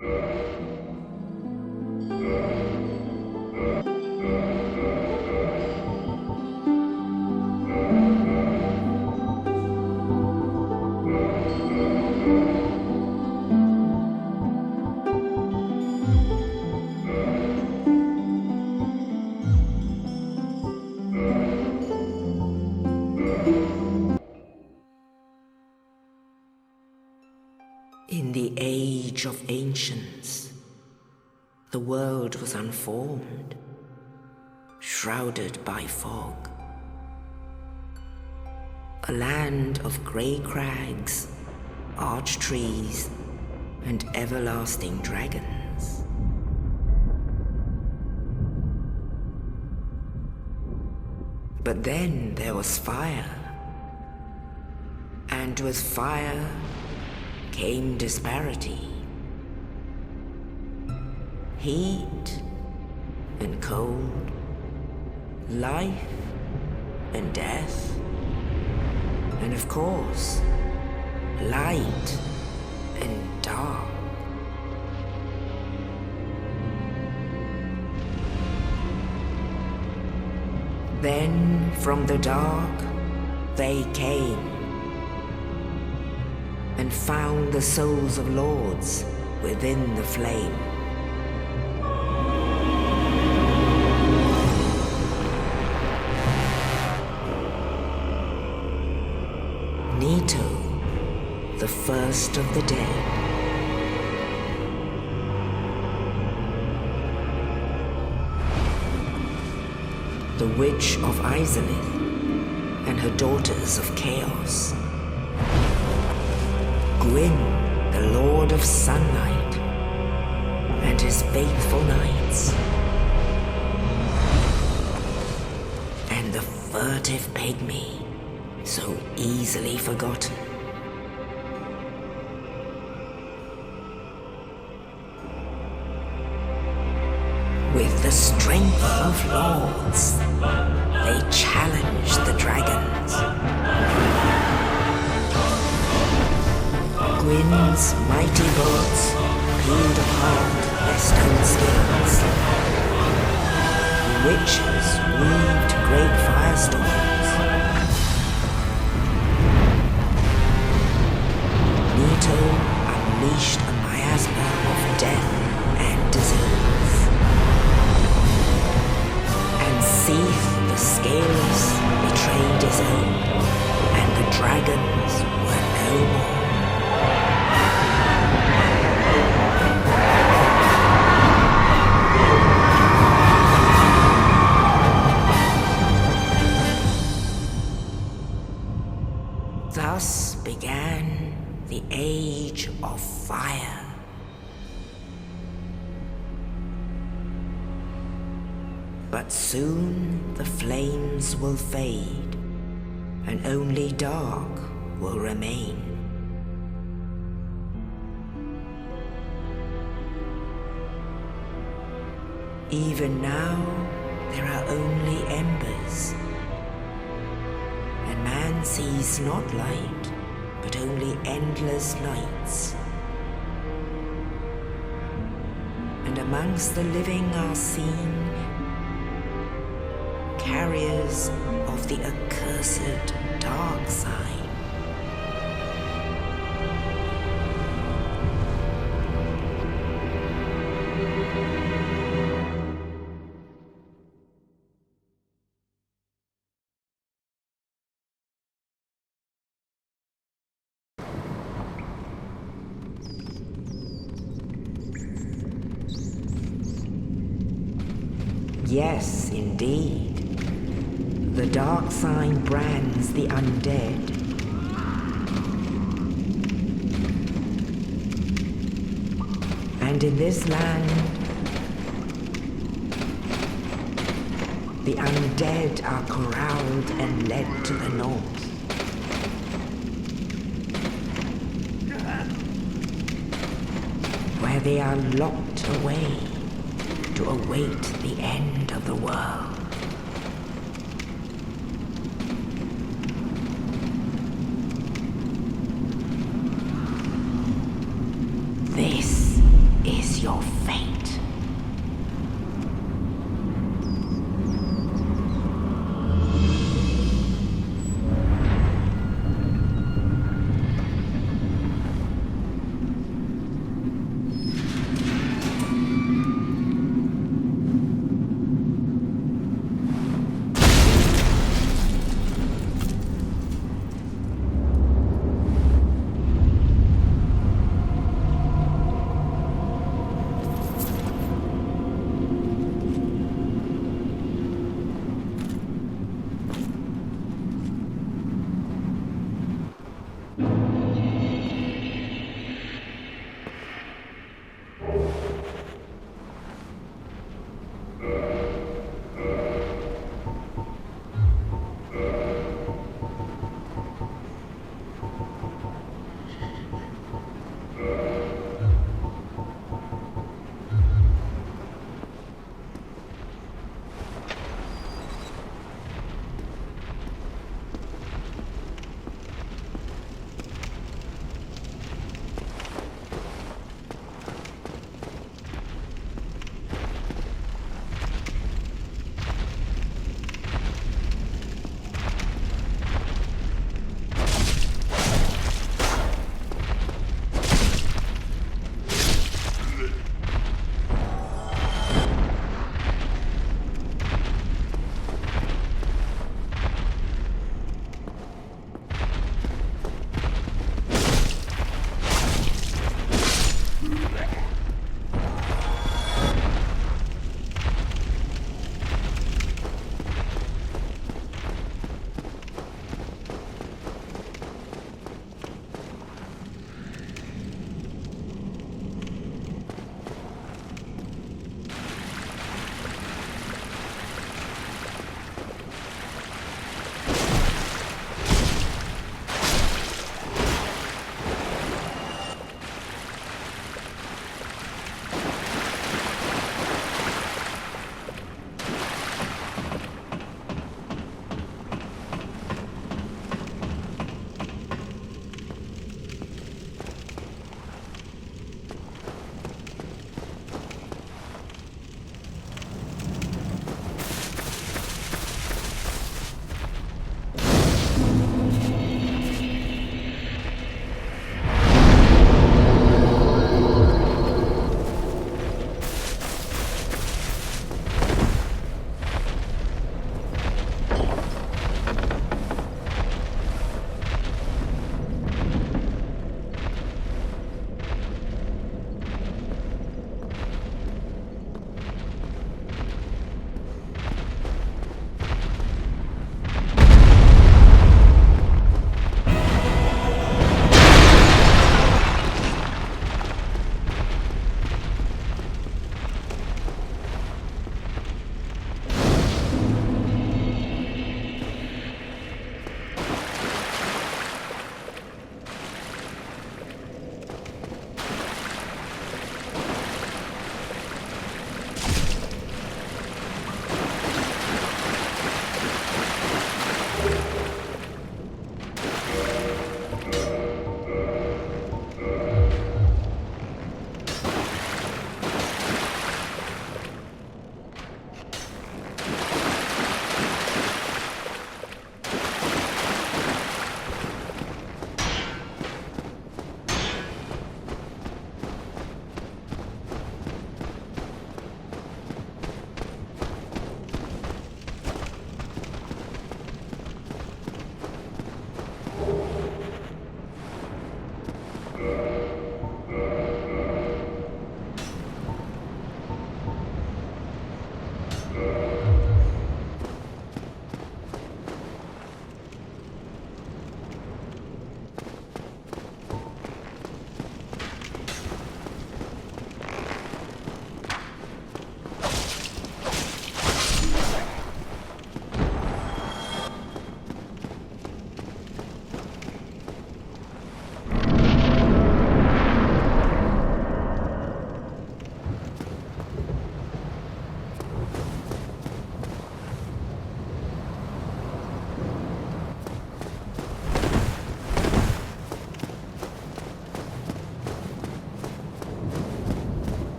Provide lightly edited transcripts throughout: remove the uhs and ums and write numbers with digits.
In the age of ancients, the world was unformed, shrouded by fog. A land of grey crags, arch trees, and everlasting dragons. But then there was fire, and with fire came disparity. Heat and cold, life and death, and of course, light and dark. Then from the dark they came and found the souls of lords within the flame. Nito, the first of the dead. The witch of Izalith and her daughters of chaos. Gwyn, the Lord of Sunlight, and his faithful knights. And the furtive pygmy, so easily forgotten. With the strength of lords, they challenged the dragons. Gwyn's mighty bolts peeled apart their stone skills. The witches weaved great firestorms. Nito unleashed a miasma of death and disease. And Seath the Scaleless betrayed his own, and the dragons were no more. Thus began the Age of Fire. But soon the flames will fade, and only dark will remain. Even now, there are only embers, and man sees not light, but only endless nights. And amongst the living are seen carriers of the accursed dark side. Yes, indeed. The dark sign brands the undead. And in this land, the undead are corralled and led to the north. Where they are locked away to await the end of the world. This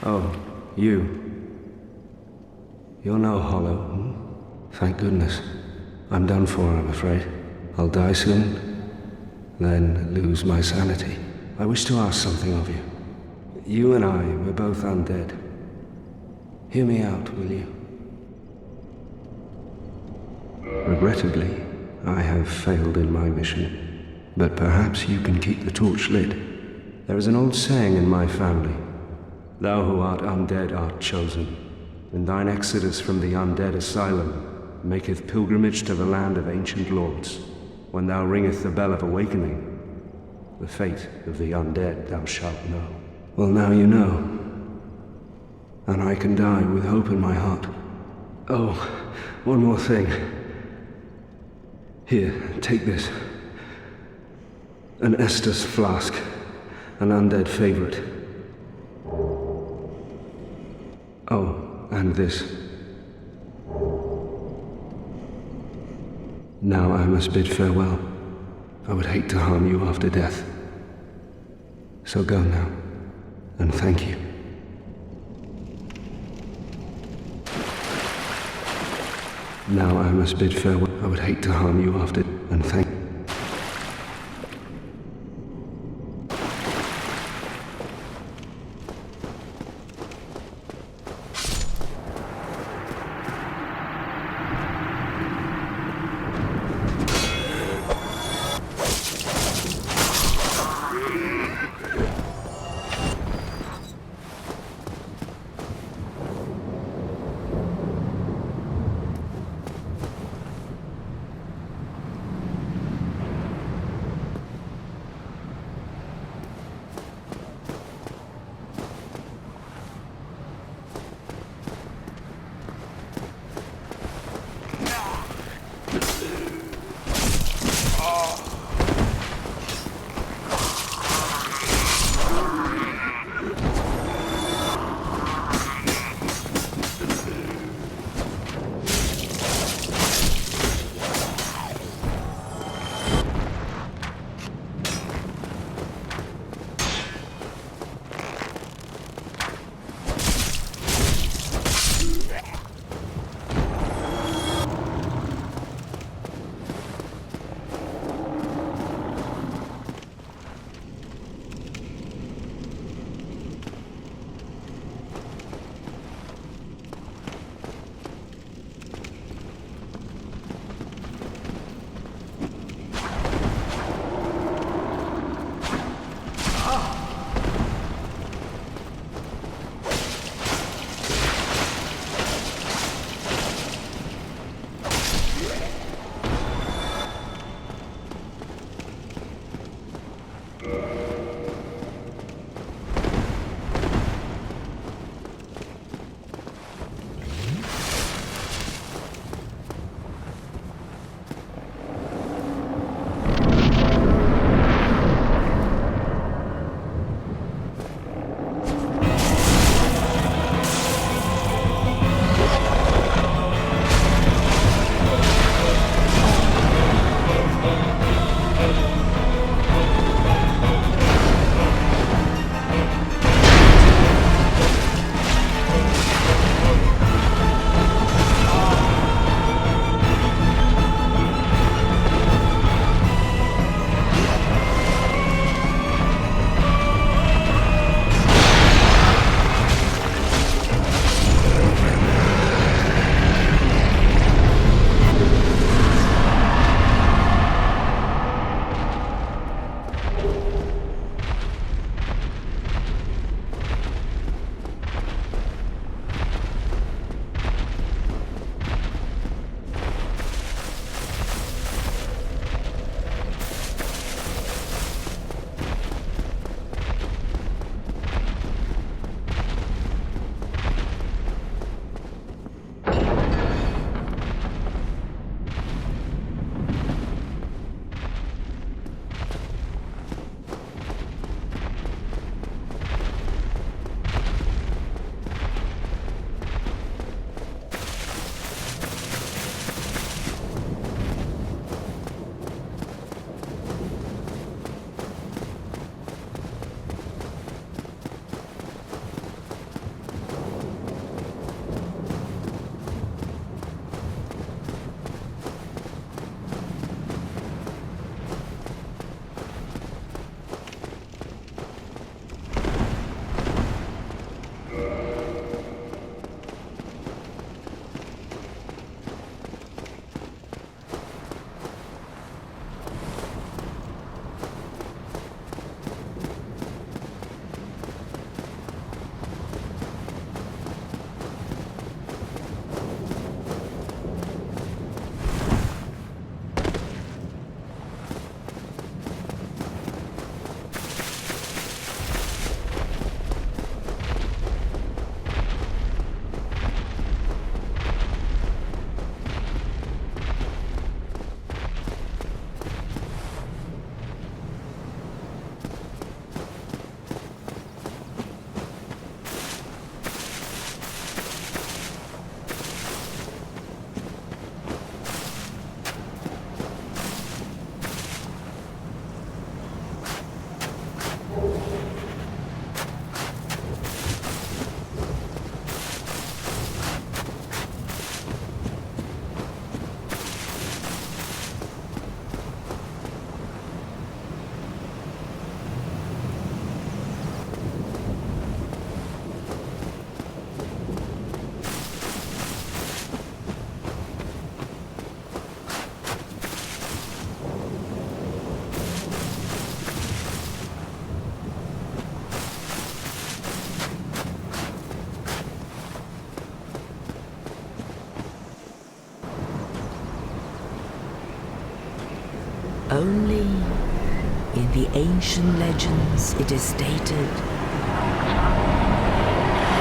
Oh, you. You're no hollow. Thank goodness. I'm done for, I'm afraid. I'll die soon, then lose my sanity. I wish to ask something of you. You and I, we're both undead. Hear me out, will you? Regrettably, I have failed in my mission, but perhaps you can keep the torch lit. There is an old saying in my family, "Thou who art undead art chosen, and thine exodus from the undead asylum maketh pilgrimage to the land of ancient lords. When thou ringeth the bell of awakening, the fate of the undead thou shalt know." Well, now you know, and I can die with hope in my heart. Oh, one more thing. Here, take this. An Estus flask, an undead favorite. Oh, and this. Now I must bid farewell. I would hate to harm you after death. So go now, and thank you. Now I must bid farewell. I would hate to harm you after, and thank you. Only in the ancient legends it is stated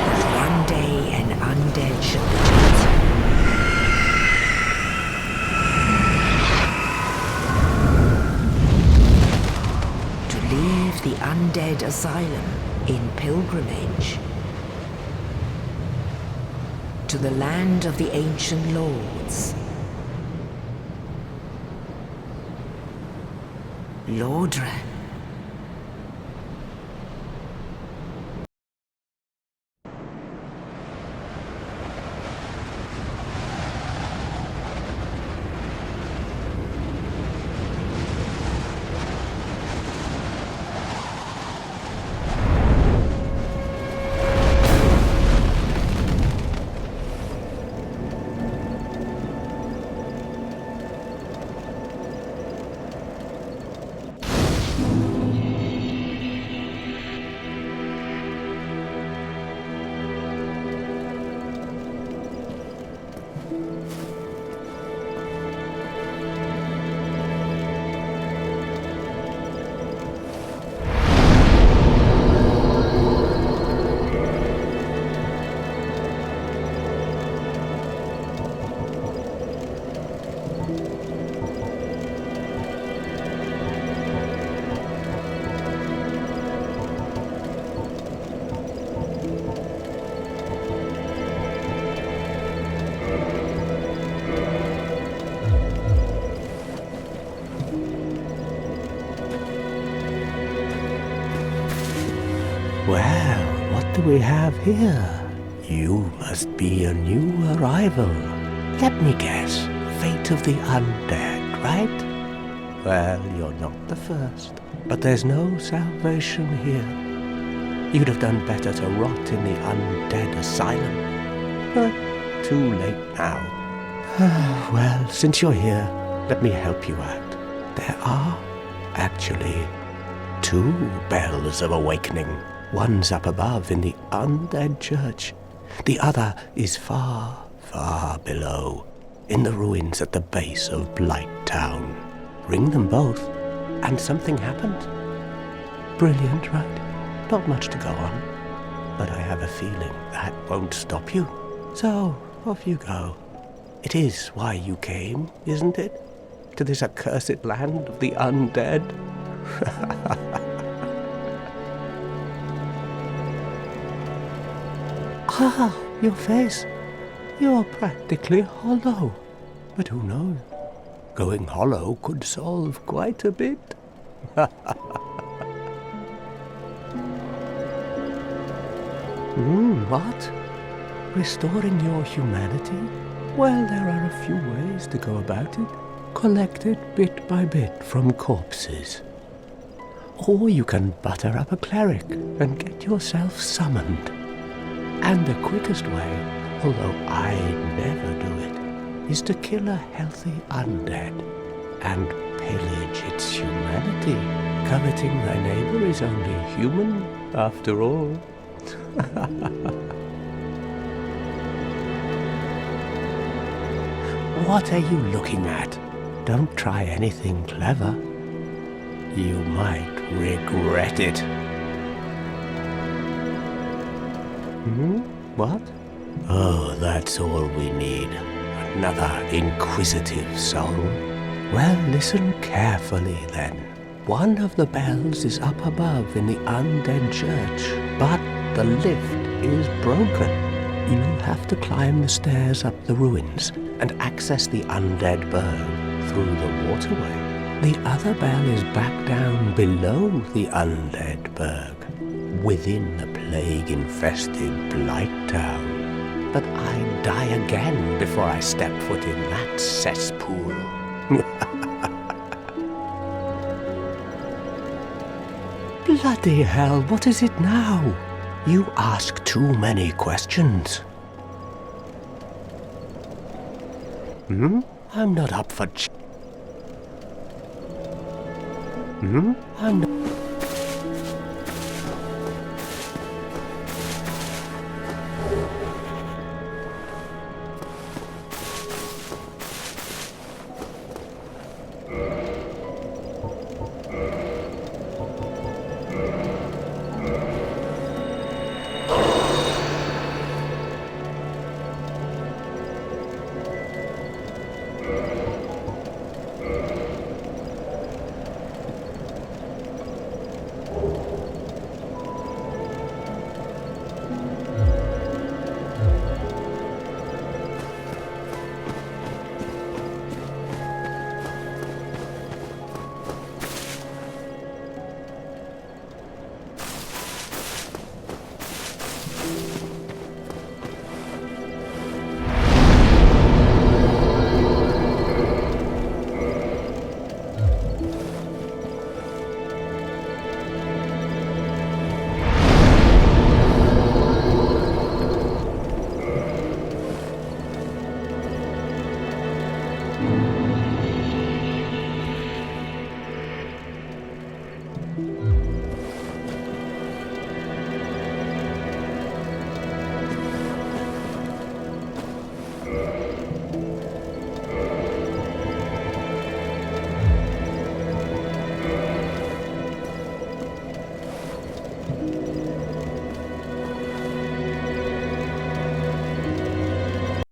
that one day an undead shall reject to leave the undead asylum in pilgrimage to the land of the ancient lords. Lordran. we have here? You must be a new arrival. Let me guess, fate of the undead, right? Well, you're not the first, but there's no salvation here. You'd have done better to rot in the undead asylum. But too late now. Well, since you're here, let me help you out. There are, actually, 2 bells of awakening. One's up above in the undead church. The other is far, far below, in the ruins at the base of Blight Town. Ring them both, and something happened. Brilliant, right? Not much to go on, but I have a feeling that won't stop you. So, off you go. It is why you came, isn't it? To this accursed land of the undead? Ah, your face. You're practically hollow. But who knows? Going hollow could solve quite a bit. What? Restoring your humanity? Well, there are a few ways to go about it. Collect it bit by bit from corpses. Or you can butter up a cleric and get yourself summoned. And the quickest way, although I never do it, is to kill a healthy undead and pillage its humanity. Coveting thy neighbor is only human, after all. What are you looking at? Don't try anything clever. You might regret it. What? Oh, that's all we need. Another inquisitive soul. Well, listen carefully then. One of the bells is up above in the undead church, but the lift is broken. You'll have to climb the stairs up the ruins and access the undead burg through the waterway. The other bell is back down below the undead burg, within the plague-infested Blight Town. But I'd die again before I step foot in that cesspool. Bloody hell, what is it now? You ask too many questions. I'm not up for I'm not...